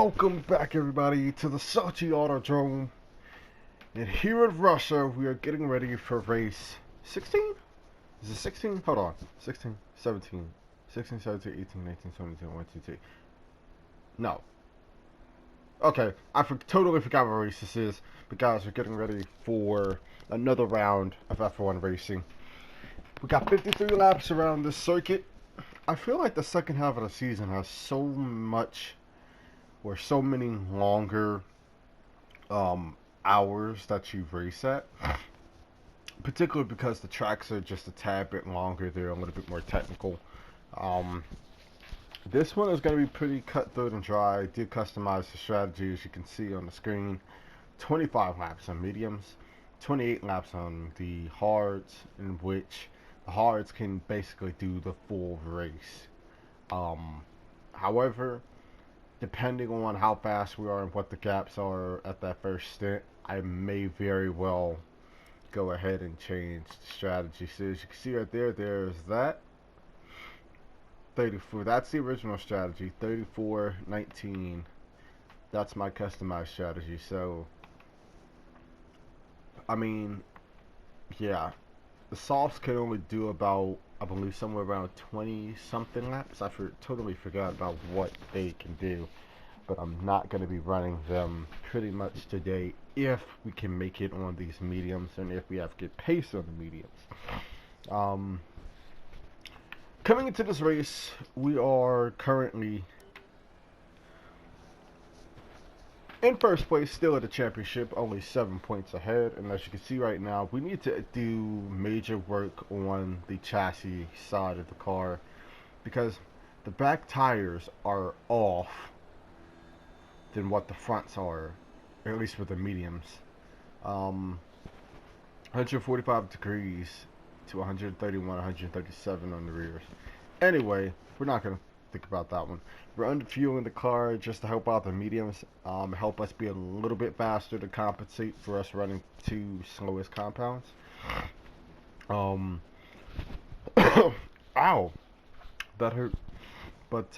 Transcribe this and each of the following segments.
Welcome back, everybody, to the Sochi Autodrome. And here in Russia, we are getting ready for race 16? Is it 16? Hold on. 16, 17, 16, 17, 18, 19, 20, 21, 22. No. Okay, totally forgot what race this is. But guys, we're getting ready for another round of F1 racing. We got 53 laps around this circuit. I feel like the second half of the season has so much, or so many longer hours that you race at, particularly because the tracks are just a tad bit longer. They're a little bit more technical. This one is going to be pretty cutthroat and dry. I did customize the strategy, as you can see on the screen. 25 laps on mediums, 28 laps on the hards, in which the hards can basically do the full race. However, depending on how fast we are and what the gaps are at that first stint, I may very well go ahead and change the strategy. So as you can see right there, there's that 34. That's the original strategy. 34, 19. That's my customized strategy. So, I mean, yeah, the softs can only do about, I believe, somewhere around 20 something laps. I totally forgot about what they can do, but I'm not going to be running them pretty much today if we can make it on these mediums and if we have good pace on the mediums. Coming into this race, we are currently in first place, still at the championship, only 7 points ahead. And as you can see right now, we need to do major work on the chassis side of the car, because the back tires are off than what the fronts are, at least for the mediums. 145 degrees to 131, 137 on the rears. Anyway, we're not going to think about that one. We're underfueling the car just to help out the mediums, help us be a little bit faster to compensate for us running two slowest compounds. Ow, that hurt. But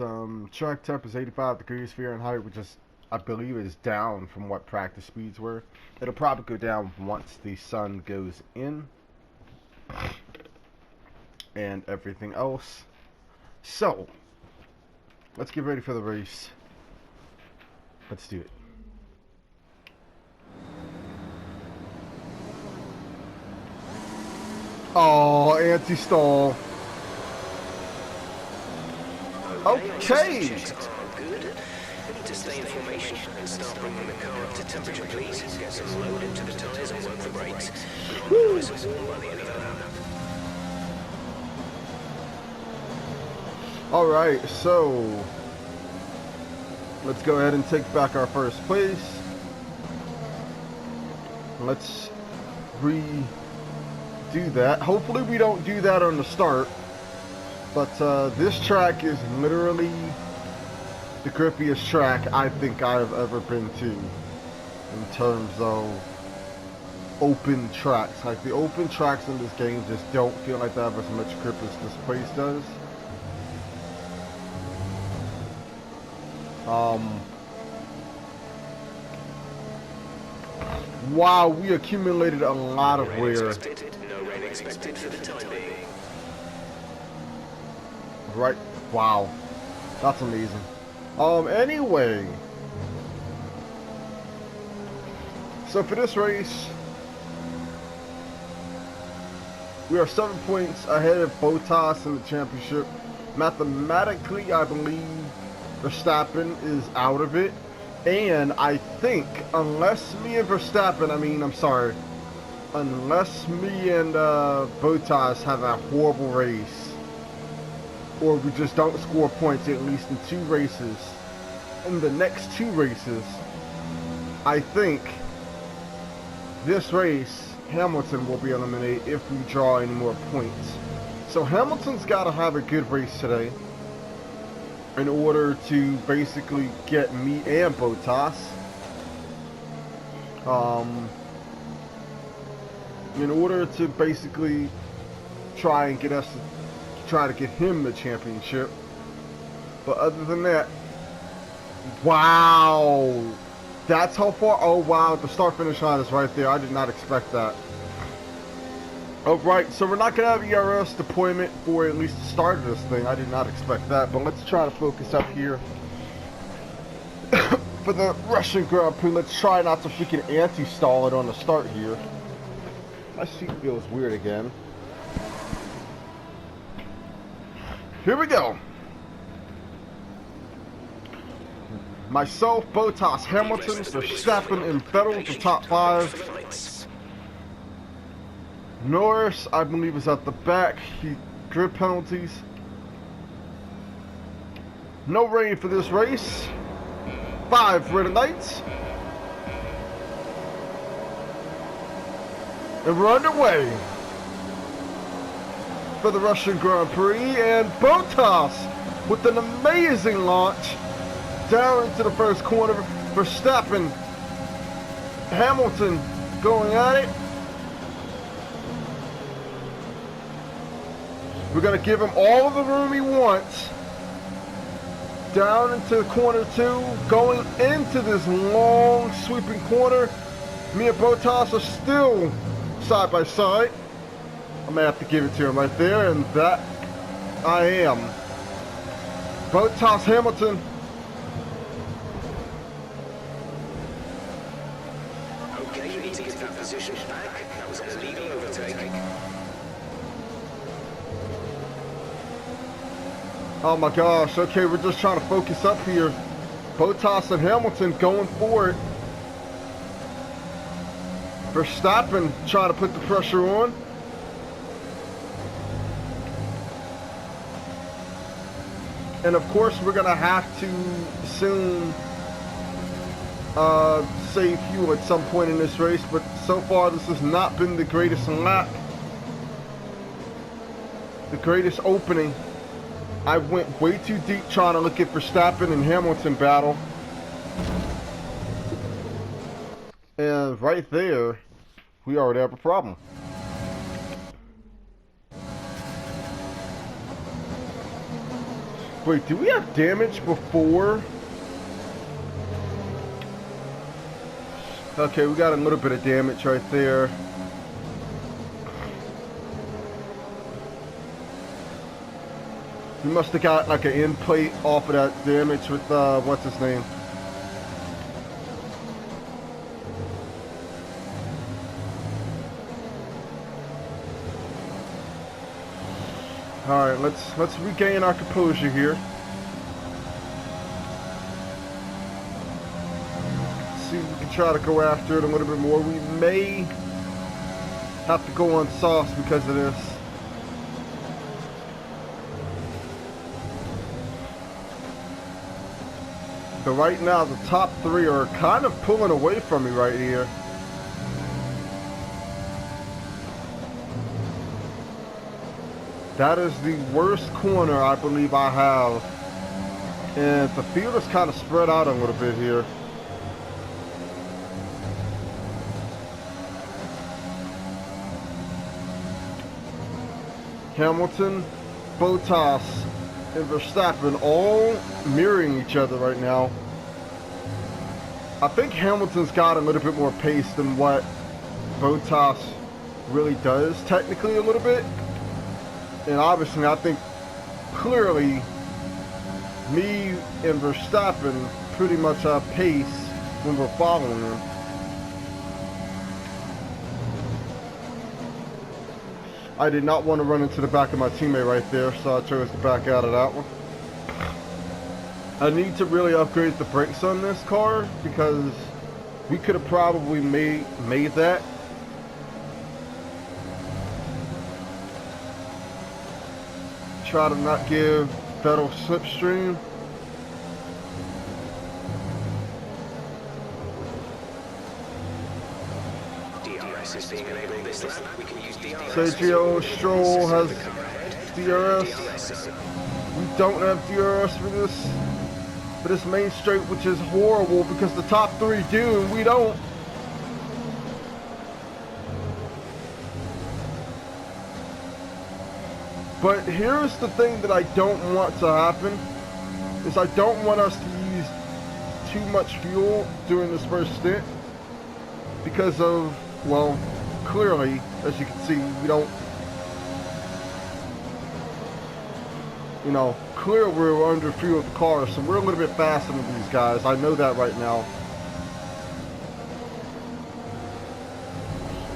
track temp is 85 degrees Fahrenheit, which is, I believe, is down from what practice speeds were. It'll probably go down once the sun goes in and everything else. So let's get ready for the race. Let's do it. Oh, anti-stall. Okay. Good. We need to stay in formation and start bringing the car up to temperature, please. Get some load into the tyres and work the brakes. Nice and warm by the end of the lap. Alright, so let's go ahead and take back our first place. Let's redo that. Hopefully we don't do that on the start. But this track is literally the grippiest track I think I've ever been to in terms of open tracks. Like, the open tracks in this game just don't feel like they have as much grip as this place does. Wow, we accumulated a lot of wear. No rain expected for the time being. Right, wow, that's amazing. Anyway, so for this race, we are 7 points ahead of Bottas in the championship. Mathematically, I believe Verstappen is out of it, and I think unless me and Bottas have a horrible race, or we just don't score points at least in two races, in the next two races, I think this race Hamilton will be eliminated if we draw any more points. So Hamilton's got to have a good race today in order to basically get me and Bottas in order to basically try to get him the championship. But other than that, Wow. That's how far. Oh, wow. The start finish line is right there. I did not expect that. Alright, so we're not going to have ERS deployment for at least the start of this thing. I did not expect that. But let's try to focus up here. For the Russian Grand Prix, let's try not to freaking anti-stall it on the start here. My seat feels weird again. Here we go. Myself, Bottas, Hamilton, Verstappen, and Vettel, the top 5. Norris, I believe, is at the back. Grid penalties. No rain for this race. 5 red lights. And we're underway for the Russian Grand Prix. And Bottas with an amazing launch down into the first corner. Verstappen, Hamilton going at it. We're going to give him all of the room he wants. Down into corner 2, going into this long sweeping corner. Me and Bottas are still side by side. I'm going to have to give it to him right there, and that I am. Bottas, Hamilton. Okay, you need to get that position back. That was an illegal overtake. Oh my gosh, okay, we're just trying to focus up here. Bottas and Hamilton going for it. Verstappen trying to put the pressure on. And of course, we're going to have to soon save fuel at some point in this race, but so far this has not been the greatest lap. The greatest opening. I went way too deep trying to look at Verstappen and Hamilton battle. And right there, we already have a problem. Wait, do we have damage before? Okay, we got a little bit of damage right there. We must have got like an end plate off of that damage with, what's his name? Alright, let's regain our composure here. See if we can try to go after it a little bit more. We may have to go on sauce because of this. But right now, the top 3 are kind of pulling away from me right here. That is the worst corner I believe I have. And the field is kind of spread out a little bit here. Hamilton, Bottas, and Verstappen all mirroring each other right now. I think Hamilton's got a little bit more pace than what Bottas really does, technically a little bit. And obviously, I think clearly me and Verstappen pretty much have pace when we're following him. I did not want to run into the back of my teammate right there, so I chose to back out of that one. I need to really upgrade the brakes on this car because we could have probably made that. Try to not give Vettel slipstream. DRS is being enabled this lap. We can use DRS. Sergio Stroll has DRS. We don't have DRS for this main straight, which is horrible because the top 3 do and we don't. But here's the thing that I don't want to happen, is I don't want us to use too much fuel during this first stint because of, well, clearly, as you can see, we don't, you know, clearly we're under fuel with the car, so we're a little bit faster than these guys. I know that right now.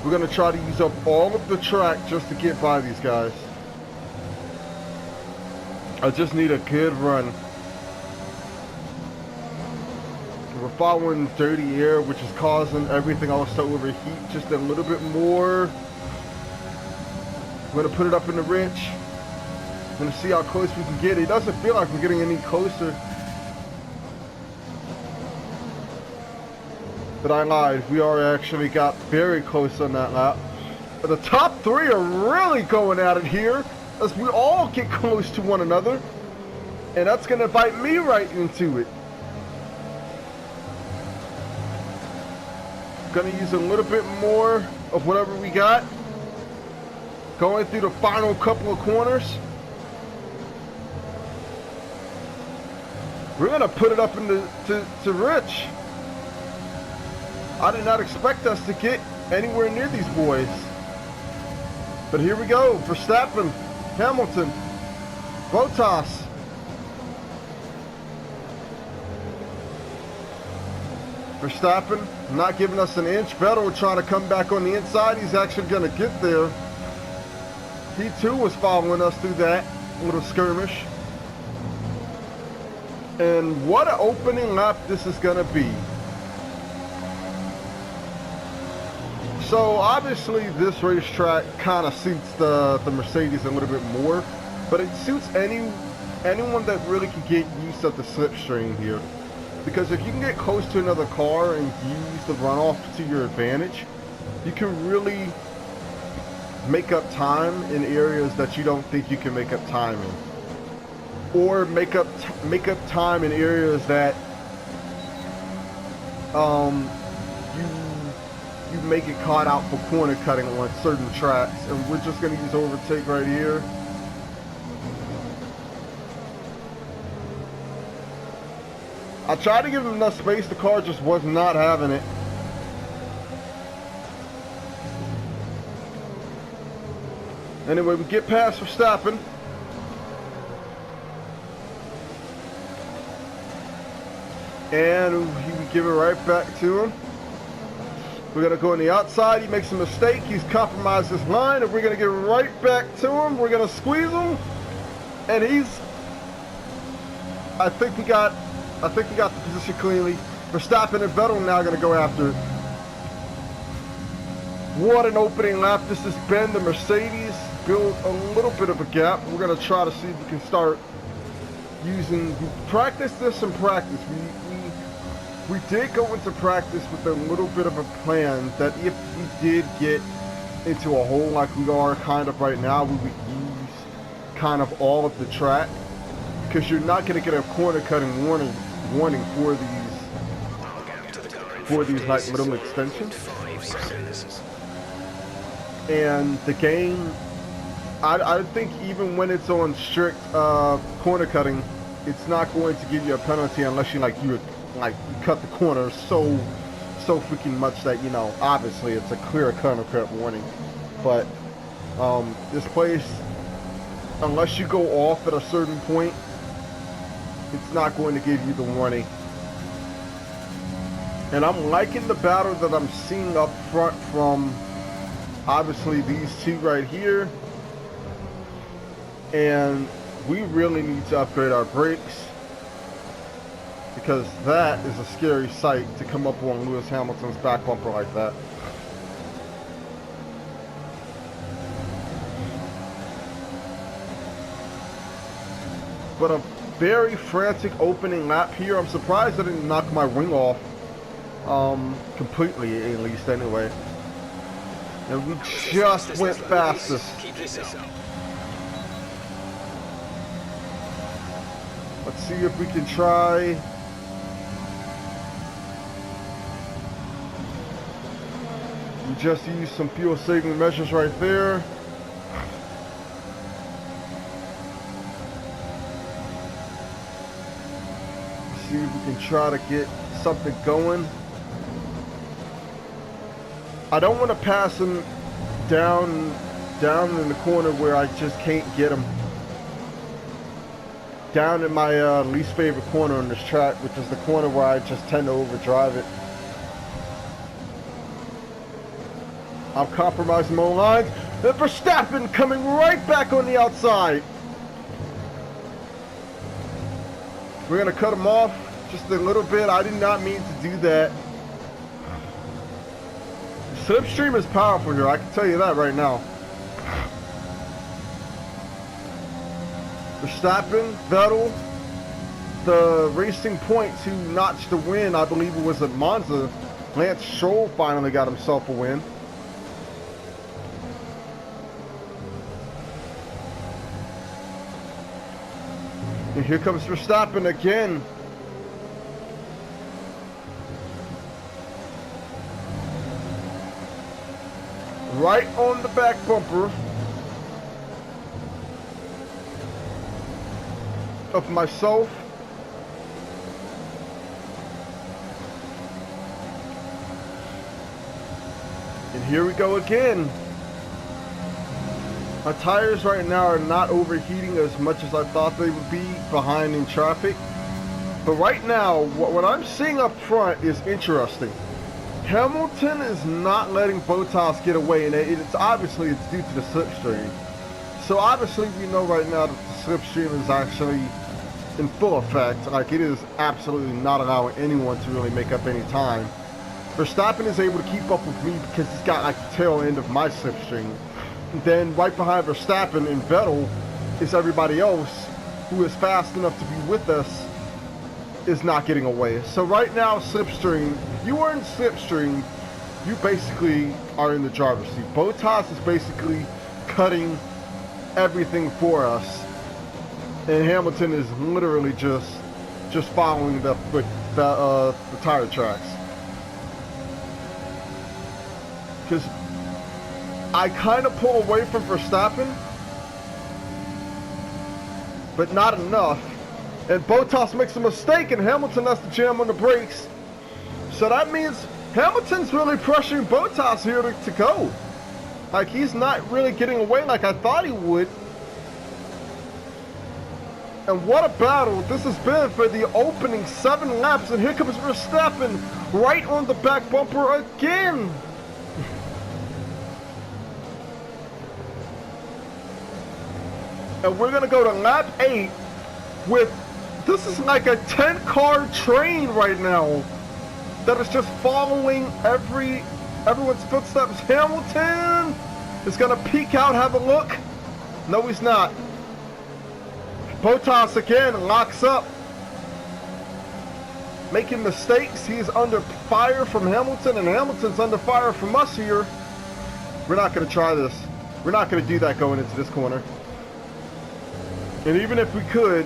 We're going to try to use up all of the track just to get by these guys. I just need a good run. We're following dirty air, which is causing everything else to overheat just a little bit more. We're going to put it up in the wrench. We're going to see how close we can get. It doesn't feel like we're getting any closer. But I lied. We are actually got very close on that lap. But the top three are really going at it here as we all get close to one another. And that's going to bite me right into it. Going to use a little bit more of whatever we got. Going through the final couple of corners. We're going to put it up into to Rich. I did not expect us to get anywhere near these boys. But here we go. Verstappen, Hamilton, Bottas. Verstappen not giving us an inch. Vettel trying to come back on the inside. He's actually going to get there. He too was following us through that little skirmish. And what an opening lap this is going to be. So obviously this racetrack kind of suits the Mercedes a little bit more, but it suits anyone that really can get used to the slipstream here. Because if you can get close to another car and use the runoff to your advantage, you can really make up time in areas that you don't think you can make up time in. Or make up time in areas that you may get caught out for corner cutting on certain tracks. And we're just going to use overtake right here. I tried to give him enough space. The car just was not having it. Anyway, we get past Verstappen. And we give it right back to him. We're going to go on the outside. He makes a mistake. He's compromised his line. And we're going to get right back to him. We're going to squeeze him. And I think we got the position cleanly. Verstappen and Vettel now going to go after it. What an opening lap this has been. The Mercedes built a little bit of a gap. We're going to try to see if we can start using, practice this in practice. We did go into practice with a little bit of a plan that if we did get into a hole like we are kind of right now, we would use kind of all of the track, because you're not going to get a corner cutting warning for these like little extensions. And the game, I think even when it's on strict corner cutting, it's not going to give you a penalty unless you you cut the corner so freaking much that, you know, obviously it's a clear corner cut warning. But this place, unless you go off at a certain point, it's not going to give you the warning. And I'm liking the battle that I'm seeing up front from obviously these two right here. And we really need to upgrade our brakes, because that is a scary sight to come up on Lewis Hamilton's back bumper like that. But a very frantic opening lap here. I'm surprised I didn't knock my wing off completely, at least anyway. And we just went fastest. Let's see if we can try. We just used some fuel saving measures right there. Let's see if we can try to get something going. I don't want to pass him down in the corner where I just can't get him. Down in my least favorite corner on this track, which is the corner where I just tend to overdrive it. I'm compromising my lines. And Verstappen coming right back on the outside. We're going to cut him off just a little bit. I did not mean to do that. Slipstream is powerful here, I can tell you that right now. Verstappen, Vettel, the Racing Point to notch the win, I believe it was at Monza. Lance Stroll finally got himself a win. And here comes Verstappen again. Right on the back bumper of myself. And here we go again. My tires right now are not overheating as much as I thought they would be behind in traffic. But right now, what I'm seeing up front is interesting. Hamilton is not letting Bottas get away, and it's obviously it's due to the slipstream. So obviously we know right now that the slipstream is actually in full effect. Like, it is absolutely not allowing anyone to really make up any time. Verstappen is able to keep up with me because he's got like the tail end of my slipstream. And then right behind Verstappen and Vettel is everybody else who is fast enough to be with us is not getting away. So right now, slipstream, if you are in slipstream, you basically are in the driver's seat. Bottas is basically cutting everything for us, and Hamilton is literally just following the tire tracks. Because I kind of pull away from Verstappen, but not enough. And Bottas makes a mistake, and Hamilton has to jam on the brakes. So that means Hamilton's really pressuring Bottas here to go. Like, he's not really getting away like I thought he would. And what a battle this has been for the opening 7 laps. And here comes Verstappen right on the back bumper again. And we're going to go to lap 8 with... This is like a 10-car train right now that is just following everyone's footsteps. Hamilton is going to peek out, have a look. No, he's not. Bottas again locks up, making mistakes. He's under fire from Hamilton, and Hamilton's under fire from us here. We're not going to try this. We're not going to do that going into this corner. And even if we could,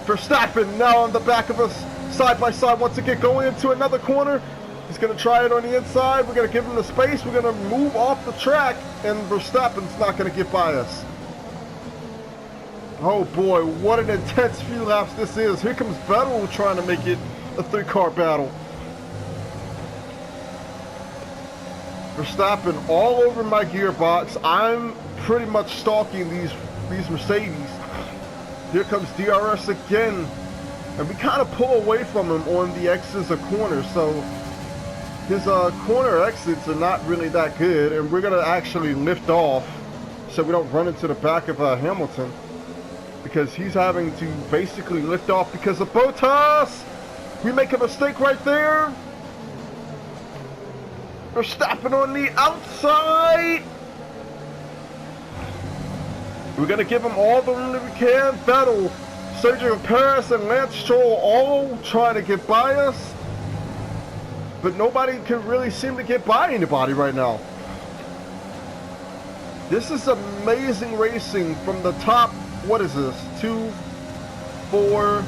Verstappen now on the back of us, side by side, once again going into another corner. He's going to try it on the inside. We're going to give him the space. We're going to move off the track, and Verstappen's not going to get by us. Oh boy, what an intense few laps this is. Here comes Vettel trying to make it a 3-car battle. Verstappen all over my gearbox. I'm pretty much stalking these Mercedes. Here comes DRS again, and we kind of pull away from him on the X's of corners, so his corner exits are not really that good, and we're going to actually lift off so we don't run into the back of Hamilton, because he's having to basically lift off because of Bottas. We make a mistake right there. Verstappen on the outside. We're going to give him all the room that we can. Vettel, Sergio Perez, and Lance Stroll all trying to get by us. But nobody can really seem to get by anybody right now. This is amazing racing from the top, what is this? 2, 4,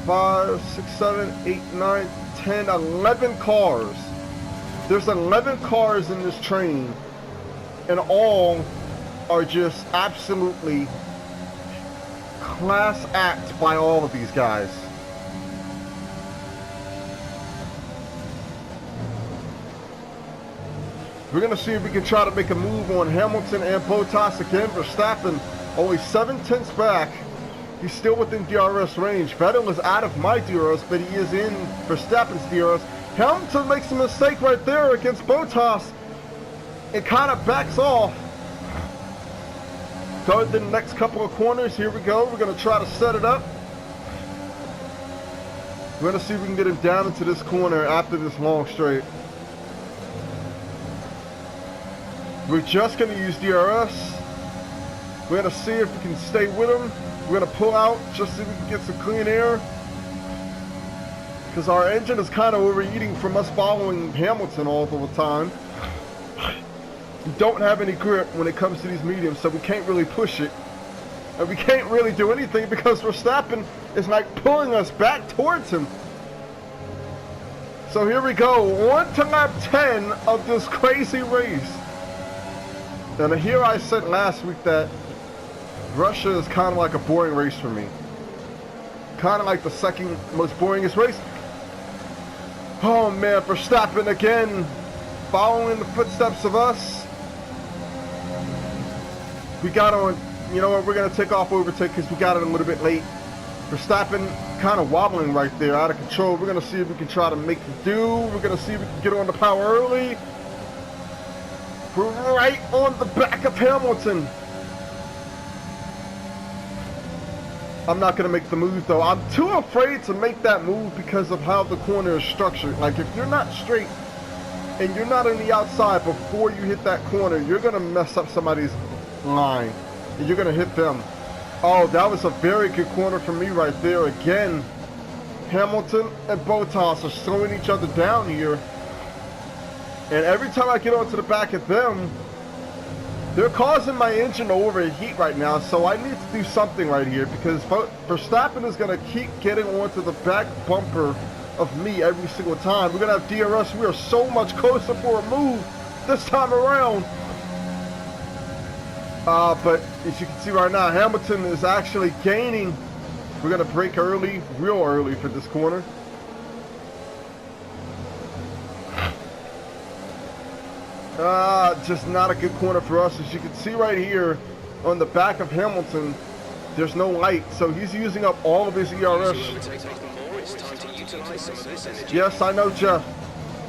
5, 6, 7, 8, 9, 10, 11 cars. There's 11 cars in this train, and all are just absolutely class act by all of these guys. We're going to see if we can try to make a move on Hamilton and Bottas again. Verstappen only 7/10 back. He's still within DRS range. Vettel is out of my DRS, but he is in Verstappen's DRS. Hamilton makes a mistake right there against Bottas. It kind of backs off. Go to the next couple of corners. Here we go. We're going to try to set it up. We're going to see if we can get him down into this corner after this long straight. We're just going to use DRS. We're going to see if we can stay with him. We're going to pull out just so we can get some clean air. Because our engine is kind of overheating from us following Hamilton all the time. We don't have any grip when it comes to these mediums, so we can't really push it. And we can't really do anything because Verstappen is like pulling us back towards him. So here we go, on to lap 10 of this crazy race. And here I said last week that Russia is kind of like a boring race for me. Kind of like the second most boringest race. Oh man, Verstappen again, following the footsteps of us. We got on, you know what, we're going to take off overtake because we got it a little bit late. Verstappen kind of wobbling right there, out of control. We're going to see if we can try to make it do. We're going to see if we can get on the power early. We're right on the back of Hamilton. I'm not going to make the move though. I'm too afraid to make that move because of how the corner is structured. Like if you're not straight and you're not on the outside before you hit that corner, you're going to mess up somebody's line and you're going to hit them. Oh, that was a very good corner for me right there. Again, Hamilton and Bottas are slowing each other down here. And every time I get onto the back of them, they're causing my engine to overheat right now. So I need to do something right here because Verstappen is going to keep getting onto the back bumper of me every single time. We're going to have DRS. We are so much closer for a move this time around. But as you can see right now, Hamilton is actually gaining. We're going to brake early, real early for this corner. Just not a good corner for us. As you can see right here on the back of Hamilton, there's no light. So he's using up all of his ERS. Yes, I know, Jeff.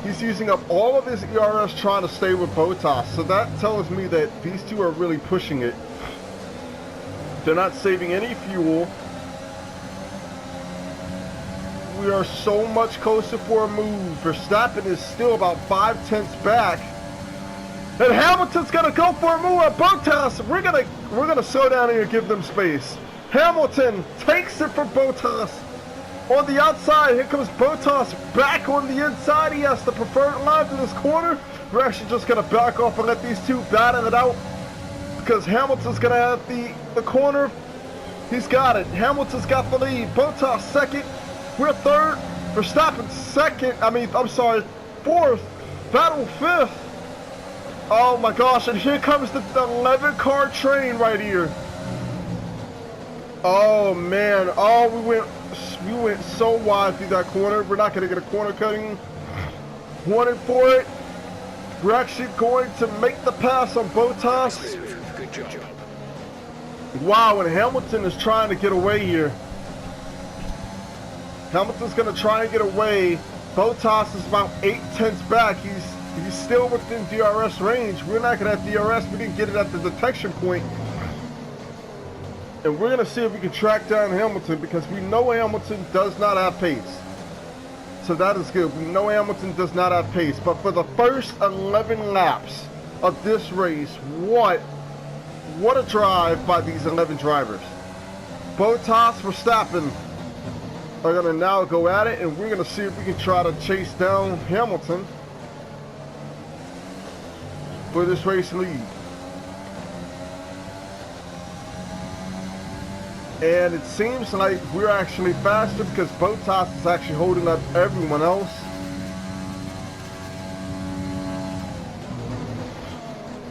He's using up all of his ERS trying to stay with Bottas. So that tells me that these two are really pushing it. They're not saving any fuel. We are so much closer for a move. Verstappen is still about 5/10 back. And Hamilton's gonna go for a move at Bottas. We're gonna slow down here and give them space. Hamilton takes it from Bottas. On the outside, here comes Bottas back on the inside. He has the preferred line to this corner. We're actually just gonna back off and let these two battle it out because Hamilton's gonna have the corner. He's got it. Hamilton's got the lead. Bottas second. We're third. Verstappen second. Fourth. Vettel fifth. Oh my gosh, and here comes the 11 car train right here. Oh man, oh we went so wide through that corner. We're not gonna get a corner cutting. Wanted for it. We're actually going to make the pass on Bottas. Good job. Wow, and Hamilton is trying to get away here. Hamilton's gonna try and get away. Bottas is about 8/10 back. He's still within DRS range. We're not going to have DRS. We didn't get it at the detection point. And we're going to see if we can track down Hamilton because we know Hamilton does not have pace. So that is good. We know Hamilton does not have pace. But for the first 11 laps of this race, what a drive by these 11 drivers. Bottas, Verstappen are going to now go at it. And we're going to see if we can try to chase down Hamilton for this race lead. And it seems like we're actually faster because Bottas is actually holding up everyone else.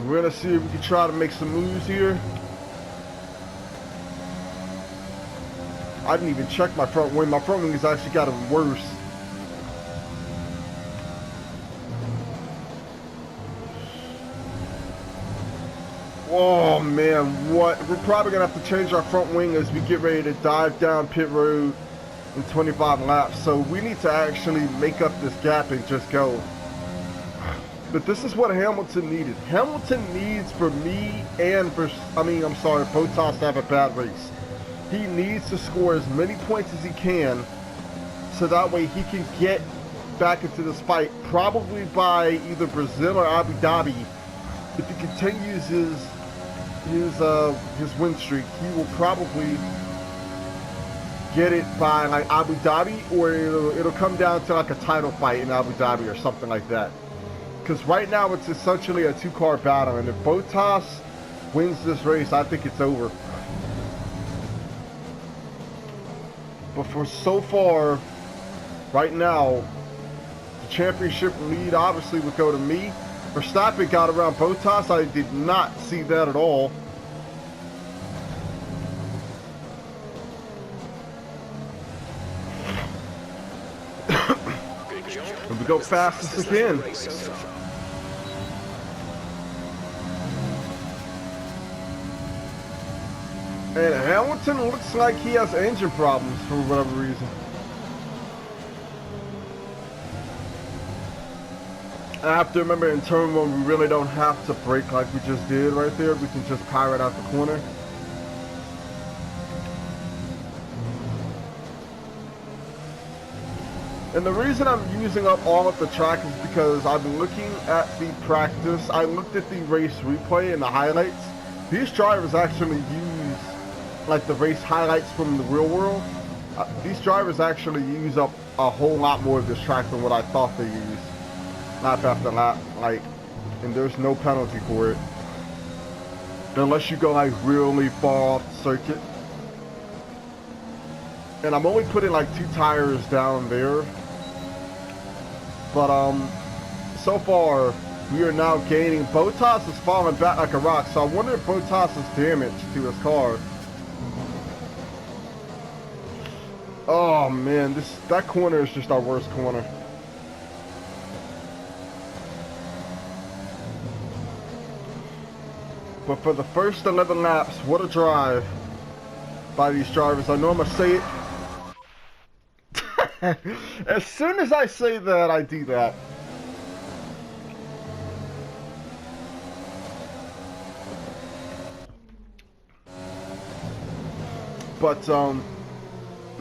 We're gonna see if we can try to make some moves here. I didn't even check my front wing. My front wing has actually gotten worse. Oh man, what? We're probably gonna have to change our front wing as we get ready to dive down pit road in 25 laps. So we need to actually make up this gap and just go. But this is what Hamilton needed. Hamilton needs for me and for, Bottas to have a bad race. He needs to score as many points as he can so that way he can get back into this fight probably by either Brazil or Abu Dhabi. If he continues his win streak, he will probably get it by like Abu Dhabi, or it'll come down to like a title fight in Abu Dhabi or something like that. Because right now it's essentially a two-car battle, and if Bottas wins this race, I think it's over. But for so far, right now, the championship lead obviously would go to me. Verstappen got around Bottas. I did not see that at all. And we go fastest again. And Hamilton looks like he has engine problems for whatever reason. I have to remember in turn one, we really don't have to brake like we just did right there. We can just pirate out the corner. And the reason I'm using up all of the track is because I've been looking at the practice. I looked at the race replay and the highlights. These drivers actually use like the race highlights from the real world. These drivers actually use up a whole lot more of this track than what I thought they used. Lap after lap, like, and there's no penalty for it. Unless you go like really far off the circuit. And I'm only putting like 2 tires down there. But so far we are now gaining. Bottas is falling back like a rock, so I wonder if Bottas is damaged to his car. Oh man, that corner is just our worst corner. But for the first 11 laps, what a drive by these drivers. I know I'm gonna say it. As soon as I say that, I do that. But,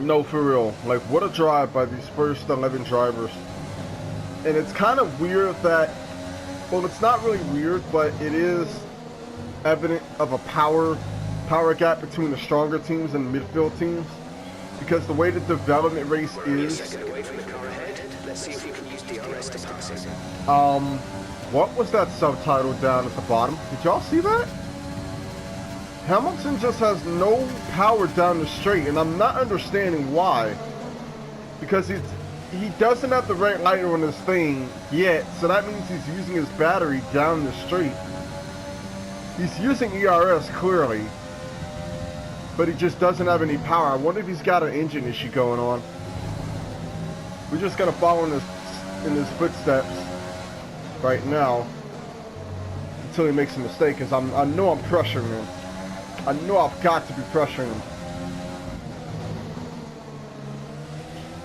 no, for real. Like, what a drive by these first 11 drivers. And it's kind of weird that, well, it's not really weird, but it is evident of a power gap between the stronger teams and the midfield teams, because the way the development race is. What was that subtitle down at the bottom? Did y'all see that? Hamilton just has no power down the straight, and I'm not understanding why. Because he doesn't have the right light on his thing yet, so that means he's using his battery down the straight. He's using ERS clearly, but he just doesn't have any power. I wonder if he's got an engine issue going on. We're just gonna follow in his footsteps right now until he makes a mistake, because I know I'm pressuring him. I know I've got to be pressuring him.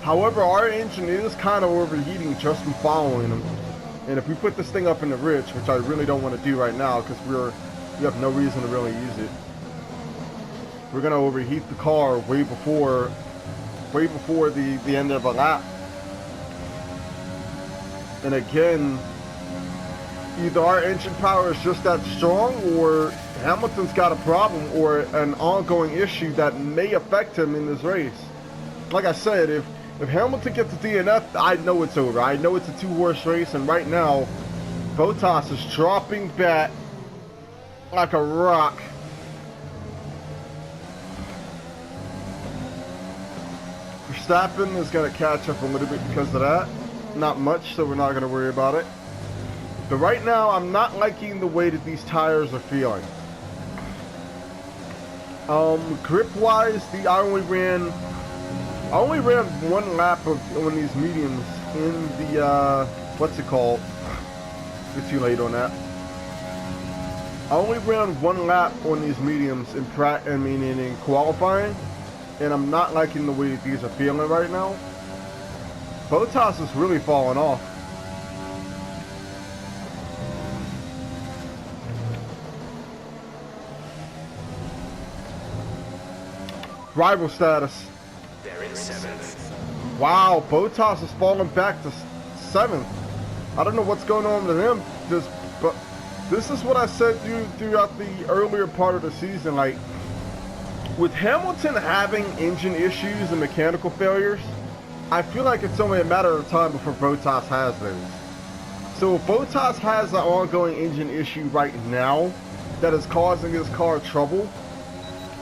However, our engine is kind of overheating just from following him. And if we put this thing up in the ridge, which I really don't want to do right now because we have no reason to really use it, we're going to overheat the car way before the end of a lap. And again, either our engine power is just that strong, or Hamilton's got a problem or an ongoing issue that may affect him in this race. Like I said, if Hamilton gets a DNF, I know it's over. I know it's a 2-horse race, and right now, Bottas is dropping back like a rock. Verstappen is going to catch up a little bit because of that. Not much, so we're not going to worry about it. But right now, I'm not liking the way that these tires are feeling. Grip-wise, I only ran 1 lap on these mediums in the, what's it called? It's too late on that. I only ran one lap on these mediums in in qualifying, and I'm not liking the way these are feeling right now. Bottas is really falling off. Rival status. They're in 7th. Wow, Bottas is falling back to 7th. I don't know what's going on with him. But this is what I said throughout the earlier part of the season. Like, with Hamilton having engine issues and mechanical failures, I feel like it's only a matter of time before Bottas has those. So if Bottas has an ongoing engine issue right now that is causing his car trouble,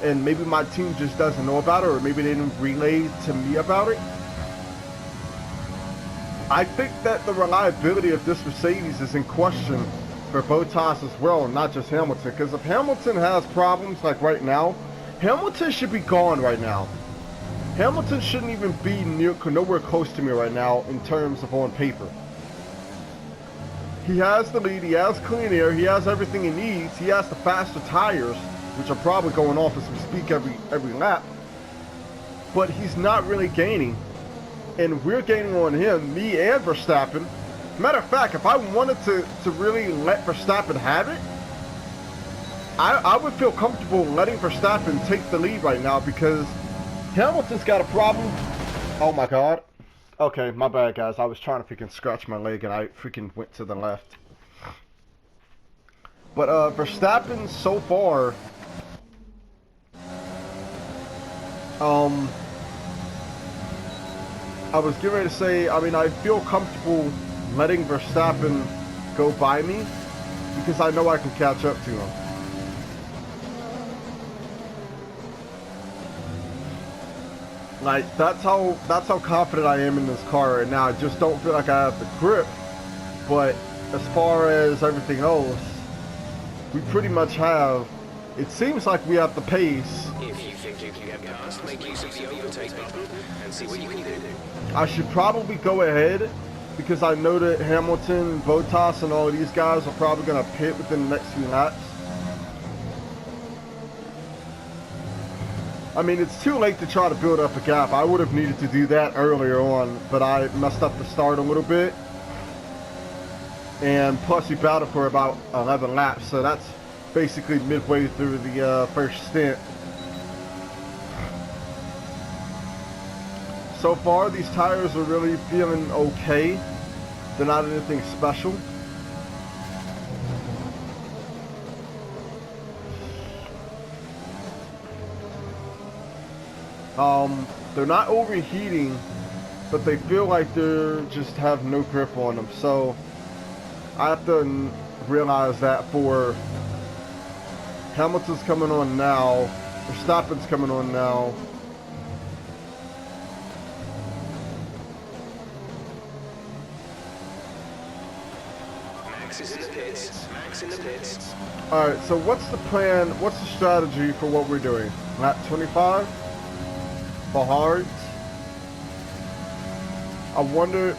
and maybe my team just doesn't know about it, or maybe they didn't relay to me about it, I think that the reliability of this Mercedes is in question for Bottas as well, not just Hamilton. Because if Hamilton has problems like right now, Hamilton should be gone right now. Hamilton shouldn't even be nowhere close to me right now in terms of on paper. He has the lead, he has clean air, he has everything he needs, he has the faster tires, which are probably going off as we speak every lap, but he's not really gaining, and we're gaining on him, me and Verstappen. Matter of fact, if I wanted to really let Verstappen have it, I would feel comfortable letting Verstappen take the lead right now, because Hamilton's got a problem. Oh my god. Okay, my bad guys, I was trying to freaking scratch my leg and I freaking went to the left. But Verstappen so far, I was getting ready to say, I mean, I feel comfortable letting Verstappen go by me because I know I can catch up to him. Like, that's how confident I am in this car right now. I just don't feel like I have the grip. But as far as everything else, we pretty much have. It seems like we have the pace. If you think you can get past, make use of the overtake button and see what you can do. I should probably go ahead because I know that Hamilton, Bottas, and all of these guys are probably going to pit within the next few laps. I mean, it's too late to try to build up a gap. I would have needed to do that earlier on, but I messed up the start a little bit. And plus, we battled for about 11 laps, so that's basically midway through the first stint. So far, these tires are really feeling okay. They're not anything special. They're not overheating, but they feel like they just have no grip on them. So I have to realize that for Hamilton's coming on now, Verstappen's coming on now. Max is in the pits. Max in the pits. Alright, so what's the plan, what's the strategy for what we're doing? Lap 25? For hards? I wonder,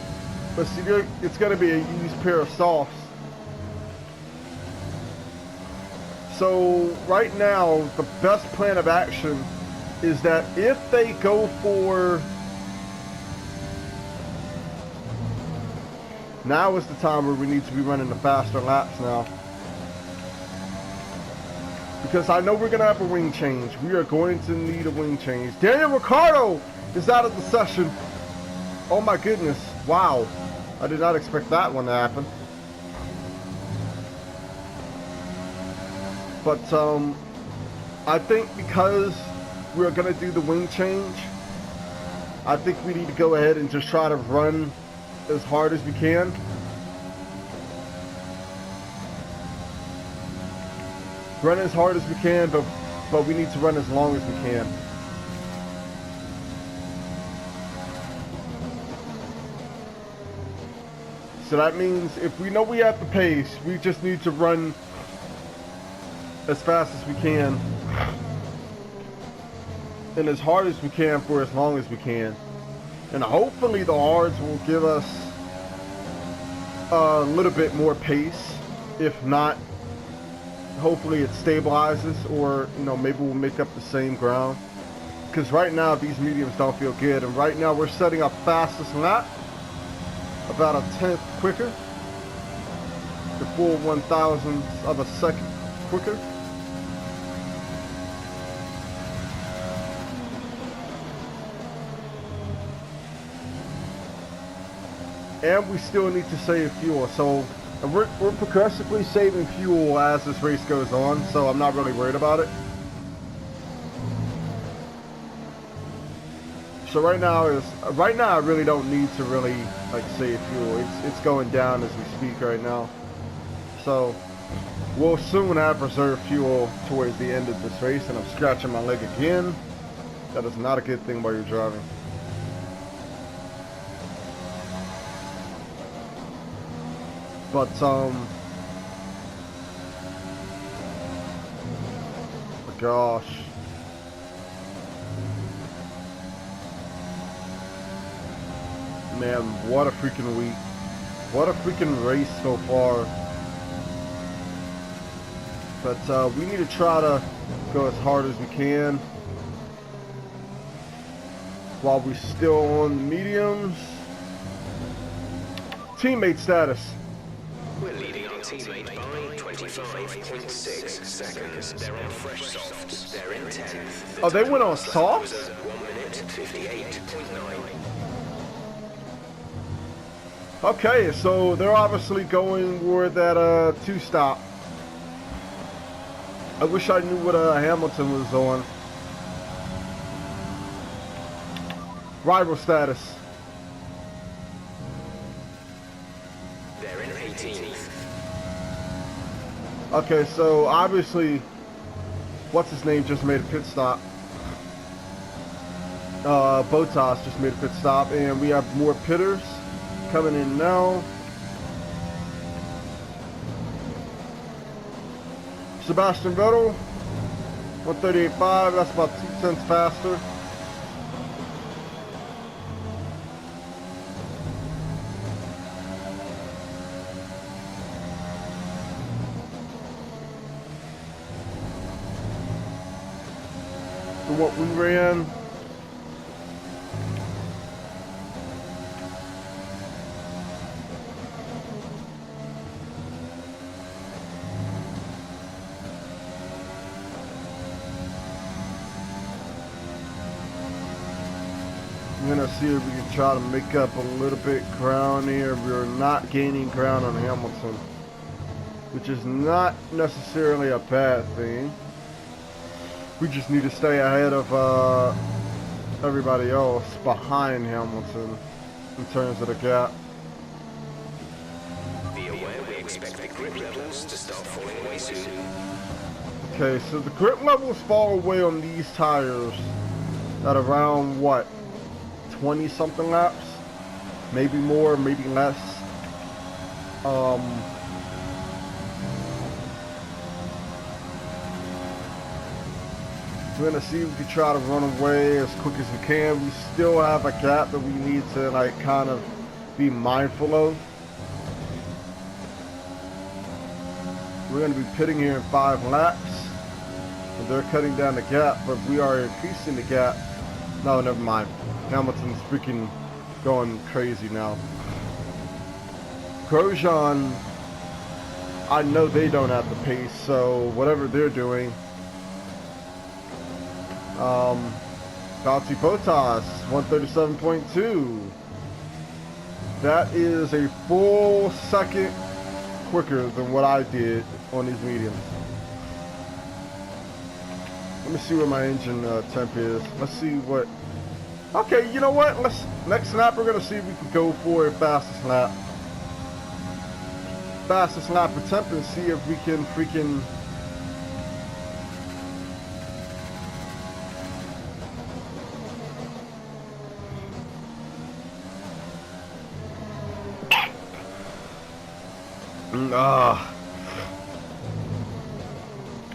let's see, it's going to be a used pair of softs. So right now, the best plan of action is that if they go for, now is the time where we need to be running the faster laps now. Because I know we're going to have a wing change. We are going to need a wing change. Daniel Ricciardo is out of the session. Oh my goodness. Wow. I did not expect that one to happen. But I think because we're going to do the wing change, I think we need to go ahead and just try to run as hard as we can. Run as hard as we can, but we need to run as long as we can. So that means if we know we have the pace, we just need to run as fast as we can and as hard as we can for as long as we can. And hopefully the hards will give us a little bit more pace. If not, hopefully it stabilizes, or you know, maybe we'll make up the same ground. Because right now these mediums don't feel good, and right now we're setting up fastest lap about a 10th quicker, the full 1,000th of a second quicker. And we still need to save fuel, so we're progressively saving fuel as this race goes on, so I'm not really worried about it. So right now I really don't need to really like save fuel. It's going down as we speak right now. So we'll soon have reserve fuel towards the end of this race, and I'm scratching my leg again. That is not a good thing while you're driving. But oh my gosh. Man, what a freaking week. What a freaking race so far. But we need to try to go as hard as we can while we're still on the mediums. Teammate status. We're leading our teammate by 25.6 seconds. They're on fresh softs. They're in 10th. Oh, they went on soft? 1 minute 58.9. Okay, so they're obviously going toward that 2-stop. I wish I knew what Hamilton was on. Rival status. They're in 18th. Okay, so obviously, what's his name just made a pit stop. Bottas just made a pit stop, and we have more pitters coming in now. Sebastian Vettel, 138.5, that's about 2 cents faster. For what we ran. I'm gonna see if we can try to make up a little bit ground here. We're not gaining ground on Hamilton, which is not necessarily a bad thing. We just need to stay ahead of everybody else behind Hamilton in terms of the gap. Be aware we expect the grip levels to start falling away soon. Okay, so the grip levels fall away on these tires at around what? 20 something laps, maybe more, maybe less. We're gonna see if we can try to run away as quick as we can. We still have a gap that we need to like kind of be mindful of. We're gonna be pitting here in 5 laps, and they're cutting down the gap, but we are increasing the gap. No, never mind. Hamilton's freaking going crazy now. Grosjean, I know they don't have the pace, so whatever they're doing. Valtteri Bottas, 137.2. That is a full second quicker than what I did on these mediums. Let me see what my engine temp is. Let's see what. Okay, you know what? Next lap we're gonna see if we can go for a fastest lap attempt and see if we can freaking.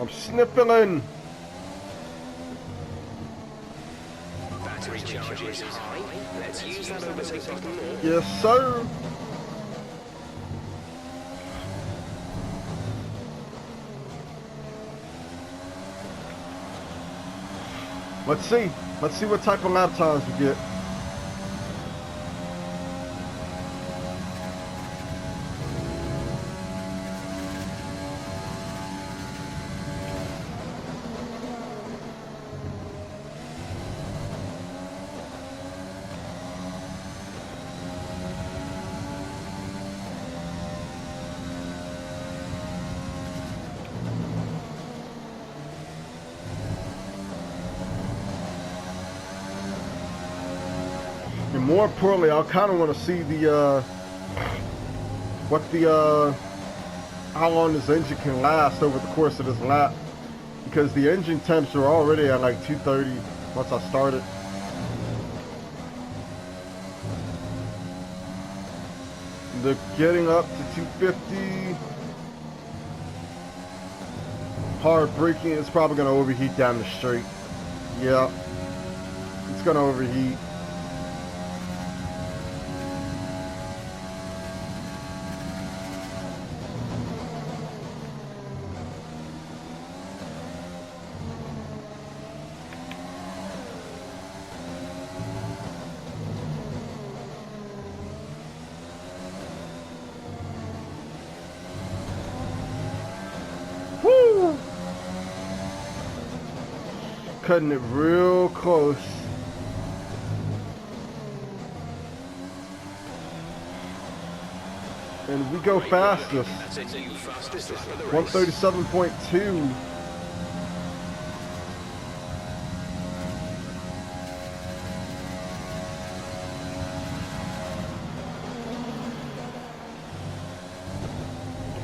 I'm sniffling. Battery charge is high. Let's use that overtake button more. Yes, sir. Let's see. Let's see what type of lap times we get. And more importantly, I kind of want to see the how long this engine can last over the course of this lap, because the engine temps are already at like 230 once I started. They're getting up to 250. Hard braking, it's probably going to overheat down the straight. Yeah, it's going to overheat. Woo! Cutting it real close. And we go fastest. 137.2.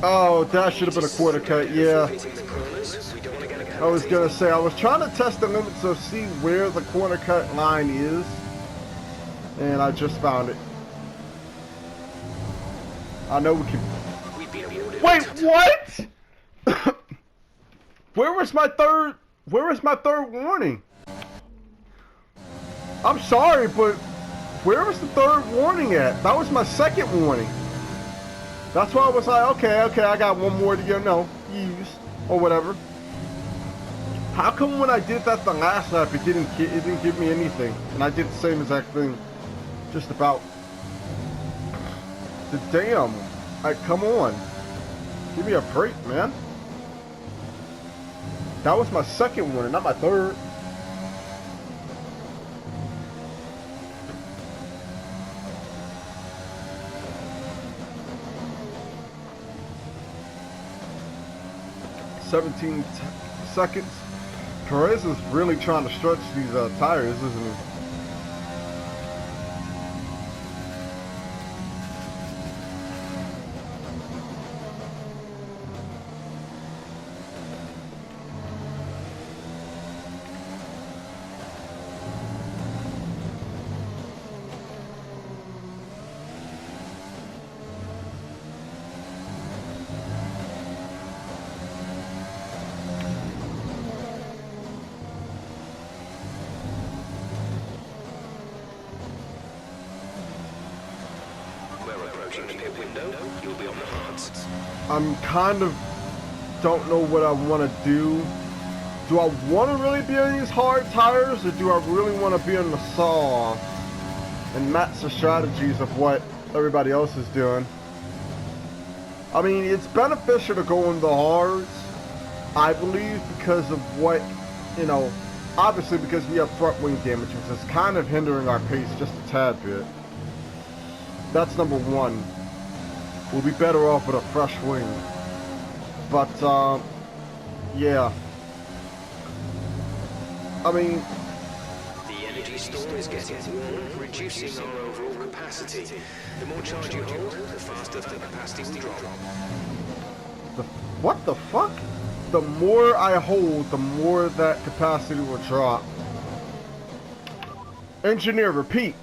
Oh, that should have been a quarter cut, yeah. I was gonna say, I was trying to test the limits to see where the corner cut line is, and I just found it. I know we can. Wait, what? Where was my third warning? I'm sorry, but where was the third warning at? That was my second warning. That's why I was like, okay, I got one more to use or whatever. How come when I did that the last lap, it didn't give me anything, and I did the same exact thing, just about. The damn, like, come on, give me a break, man. That was my second one, not my third. seconds. Perez is really trying to stretch these tires, isn't he? I'm kind of don't know what I want to do. Do I want to really be on these hard tires, or do I really want to be on the soft and match the strategies of what everybody else is doing? I mean, it's beneficial to go in the hards, I believe, because of what, obviously because we have front wing damage, which is kind of hindering our pace just a tad bit. That's number one. We'll be better off with a fresh wing. But, yeah. I mean, the energy store is getting warm, reducing our overall capacity. The more charge you hold, the faster the capacity will drop. What the fuck? The more I hold, the more that capacity will drop. Engineer, repeat.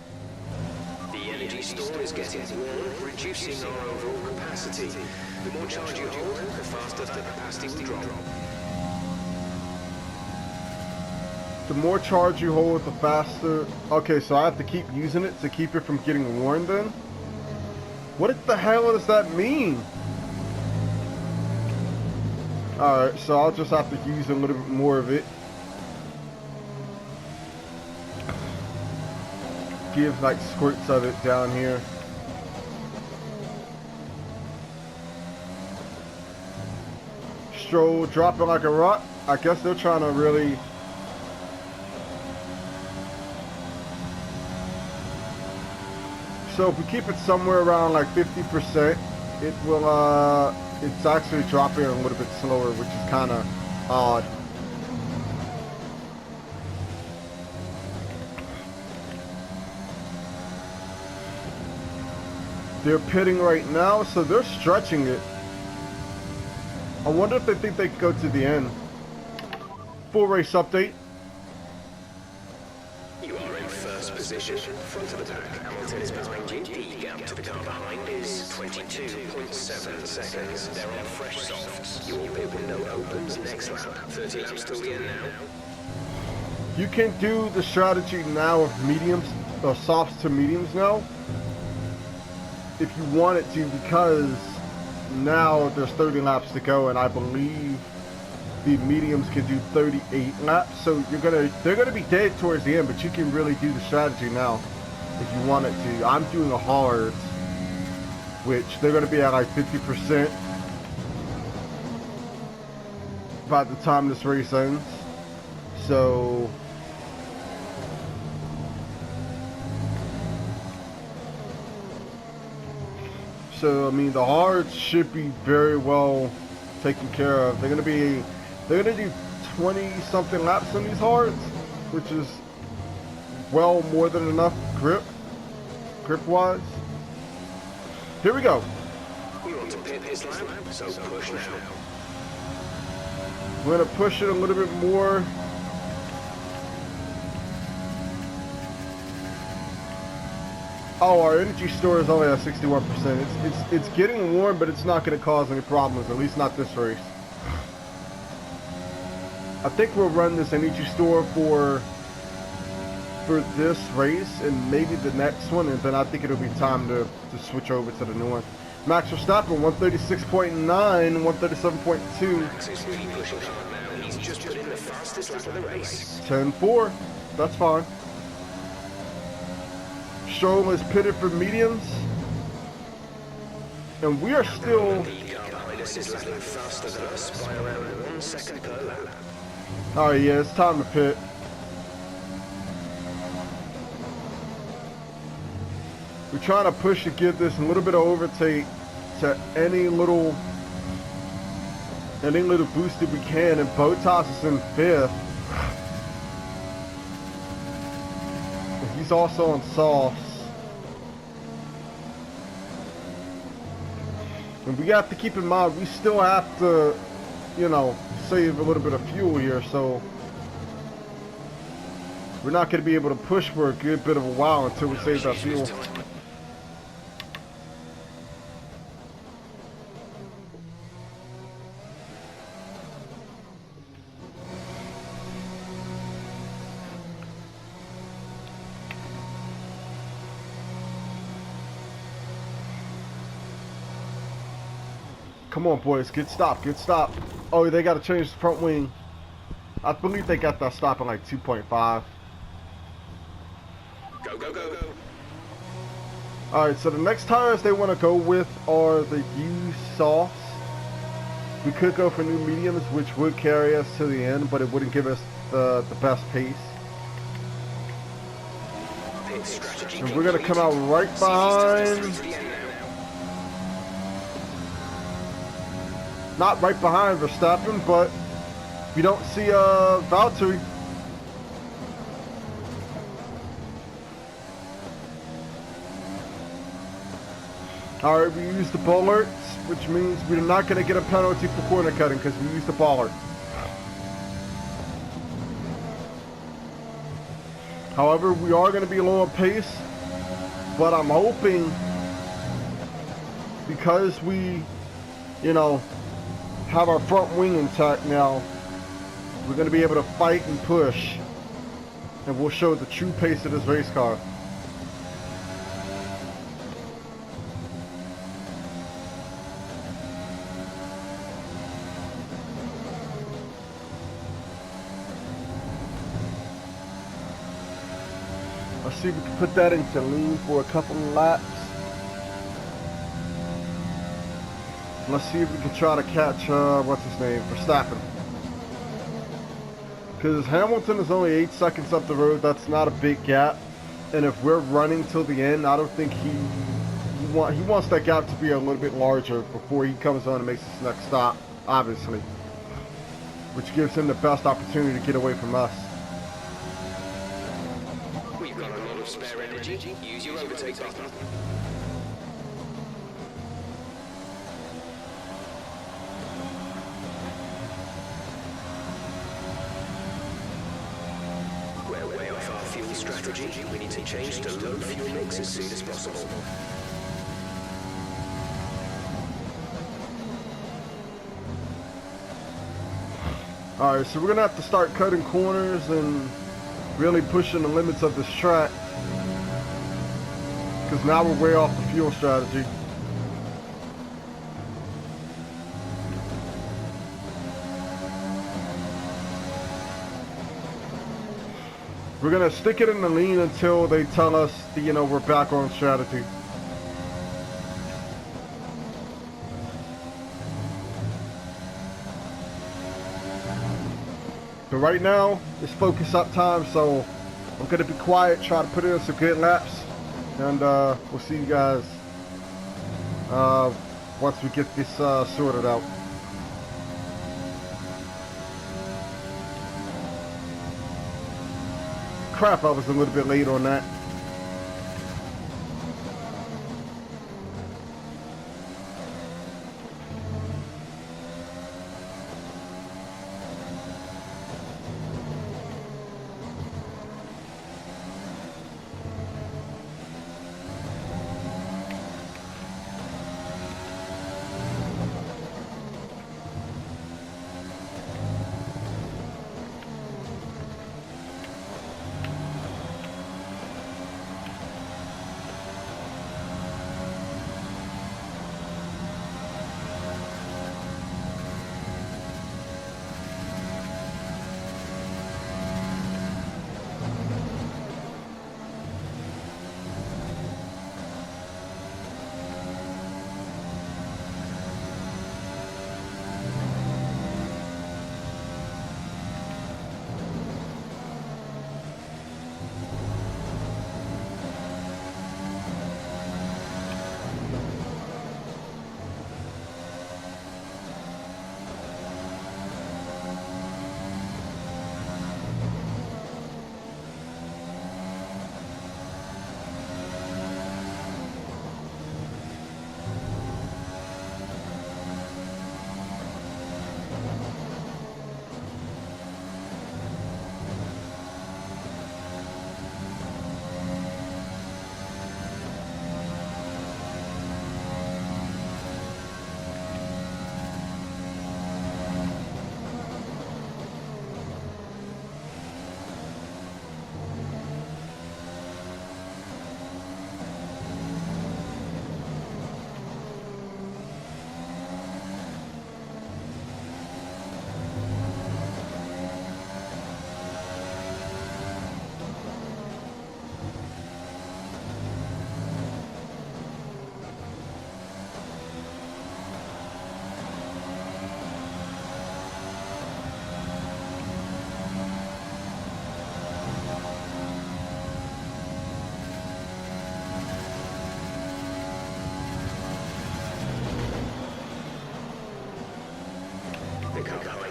The energy store is getting warm, reducing our overall capacity. The more charge you hold, the faster the capacity will drop. The more charge you hold, the faster. Okay, so I have to keep using it to keep it from getting worn then? What the hell does that mean? Alright, so I'll just have to use a little bit more of it. give like squirts of it down here. Stroll dropping like a rock. I guess they're trying to really so if we keep it somewhere around like 50%, it will it's actually dropping a little bit slower, which is kind of odd. They're pitting right now, so they're stretching it. I wonder if they think they could go to the end. Full race update. You are in first position, front of the pack. Hamilton is behind you. The gap to the car behind is 22.7 seconds. They're on fresh softs. Your pit window opens next lap. 30 laps till the end now. You can do the strategy now of mediums or softs to mediums now, if you wanted to, because now there's 30 laps to go, and I believe the mediums can do 38 laps. So they're gonna be dead towards the end, but you can really do the strategy now if you wanted to. I'm doing a hard, which they're gonna be at like 50% by the time this race ends. So I mean, the hards should be very well taken care of. They're gonna do 20 something laps on these hards, which is well more than enough grip wise. Here we go. We want to pit this lap, so push now. We're gonna push it a little bit more. Oh, our energy store is only at 61%. It's getting warm, but it's not going to cause any problems, at least not this race. I think we'll run this energy store for this race and maybe the next one, and then I think it'll be time to switch over to the new one. Max Verstappen, 136.9, 137.2. Max is really pushing hard now. He's just put in the fastest lap of the race. 10.4. That's fine. Stroll is pitted for mediums, and we are still. The car behind us is lapping faster than us by around 1 second per lap. All right, yeah, it's time to pit. We're trying to push to give this a little bit of overtake to any little boost that we can, and Bottas is in 5th. He's also on softs. And we have to keep in mind, we still have to, you know, save a little bit of fuel here, so we're not going to be able to push for a good bit of a while until we save that fuel. Come on, boys, good stop, good stop. Oh, they got to change the front wing. I believe they got that stop at like 2.5. Go, go, go, go. Alright, so the next tires they want to go with are the used softs. We could go for new mediums, which would carry us to the end, but it wouldn't give us the best pace. And we're going to come out right behind. Not right behind Verstappen, but we don't see Valtteri. Alright, we use the bollards, which means we're not going to get a penalty for corner cutting because we used the bollard. However, we are going to be low on pace, but I'm hoping, because we, you know, have our front wing intact now, we're going to be able to fight and push, and we'll show the true pace of this race car. Let's see if we can put that into lean for a couple of laps. Let's see if we can try to catch, what's his name, Verstappen. Because Hamilton is only 8 seconds up the road. That's not a big gap. And if we're running till the end, I don't think he wants that gap to be a little bit larger before he comes on and makes his next stop, obviously. Which gives him the best opportunity to get away from us. We've got a lot of spare energy. Use your overtake button. We're way off our fuel strategy. We need to change to low fuel mix as soon as possible. Alright, so we're going to have to start cutting corners and really pushing the limits of this track. Because now we're way off the fuel strategy. We're going to stick it in the lean until they tell us, you know, we're back on strategy. But right now, it's focus up time, so I'm going to be quiet, try to put in some good laps, and we'll see you guys once we get this sorted out. Crap, I was a little bit late on that.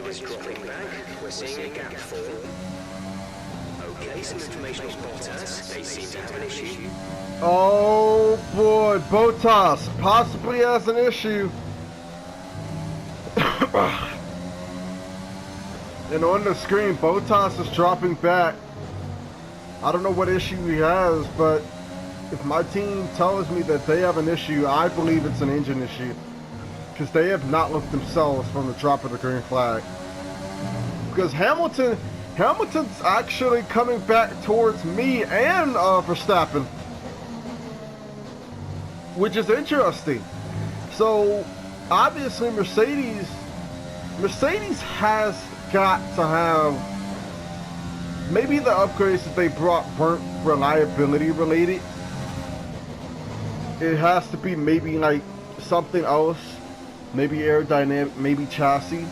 Is dropping back. We're seeing a gap form. Okay, some information on Bottas. They seem to have an issue. Oh boy, Bottas possibly has an issue. And on the screen, Bottas is dropping back. I don't know what issue he has, but if my team tells me that they have an issue, I believe it's an engine issue. Because they have not looked themselves from the drop of the green flag. Because Hamilton's actually coming back towards me and Verstappen, which is interesting. So obviously Mercedes has got to have maybe the upgrades that they brought weren't reliability related. It has to be maybe like something else, maybe aerodynamic, maybe chassis,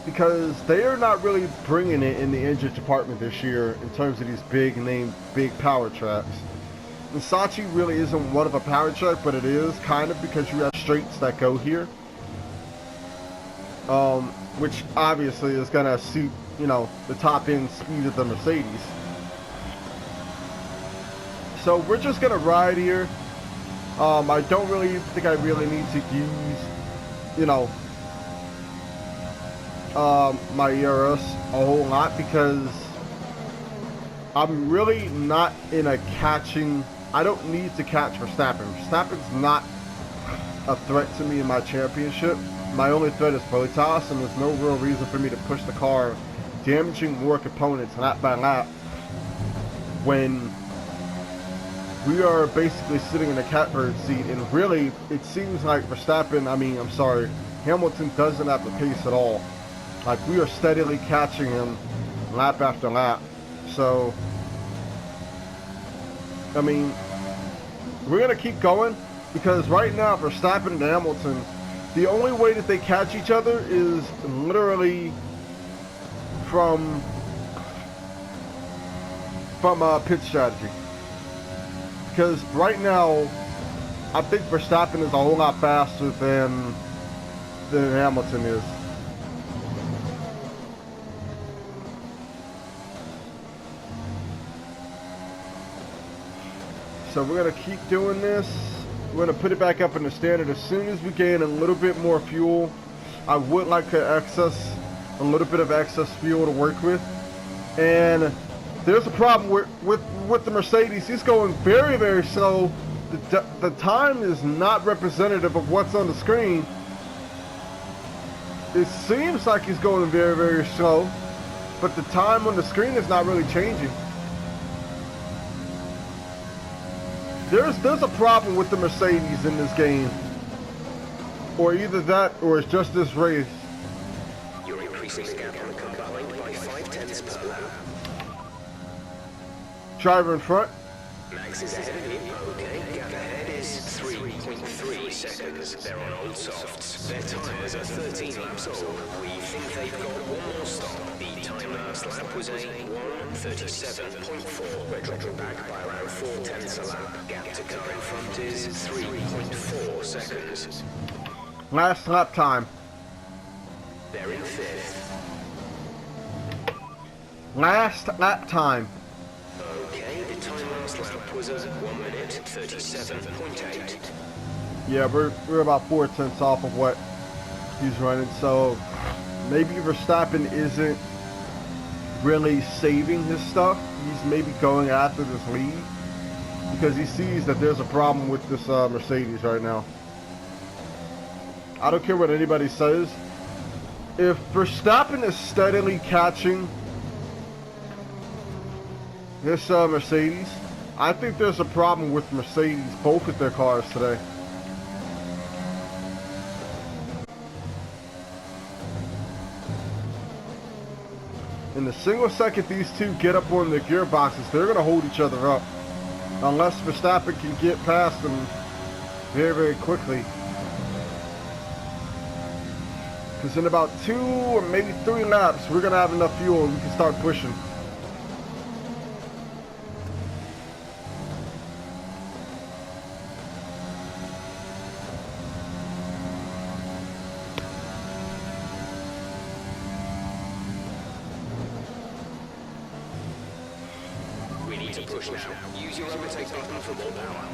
because they are not really bringing it in the engine department this year in terms of these big name, big power tracks. The Sachi really isn't one of a power track, but it is kind of because you have straights that go here, which obviously is gonna suit, you know, the top end speed of the Mercedes. So we're just gonna ride here. I don't really think I really need to use, you know, my ERS a whole lot, because I'm really not in a catching. I don't need to catch Verstappen. Verstappen's not a threat to me in my championship. My only threat is Bottas, and there's no real reason for me to push the car, damaging more components lap by lap, when we are basically sitting in a catbird seat. And really, it seems like Verstappen, Hamilton doesn't have the pace at all. Like, we are steadily catching him lap after lap. So, I mean, we're going to keep going, because right now, Verstappen and Hamilton, the only way that they catch each other is literally from pit strategy. Because right now, I think Verstappen is a whole lot faster than Hamilton is. So we're going to keep doing this. We're going to put it back up in the standard as soon as we gain a little bit more fuel. I would like to access a little bit of excess fuel to work with. And there's a problem with the Mercedes. He's going very, very slow. The time is not representative of what's on the screen. It seems like he's going very, very slow, but the time on the screen is not really changing. There's a problem with the Mercedes in this game. Or either that, or it's just this race. You're increasing the gap on the car behind by 0.5 per lap. Driver in front. Max is ahead of you. Okay, gap ahead is 3.3 seconds. They're on old softs. Their tyres are 13 laps old. We think they've got one more stop. The time last lap was a 1:37.4. We're dropping back by around 0.4 a lap. Gap to car in front is 3.4 seconds. Last lap time. They're in fifth. Last lap time. Okay, the time last lap was a 1:37.8. Yeah, we're about 4/10 off of what he's running, so maybe Verstappen isn't really saving his stuff. He's maybe going after this lead because he sees that there's a problem with this Mercedes right now. I don't care what anybody says. If Verstappen is steadily catching this Mercedes, I think there's a problem with Mercedes, both of their cars today. In the single second these two get up on the gearboxes, they're going to hold each other up. Unless Verstappen can get past them very, very quickly. Because in about 2 or maybe 3 laps, we're going to have enough fuel and we can start pushing. We need to push now. Use your overtake button for more power.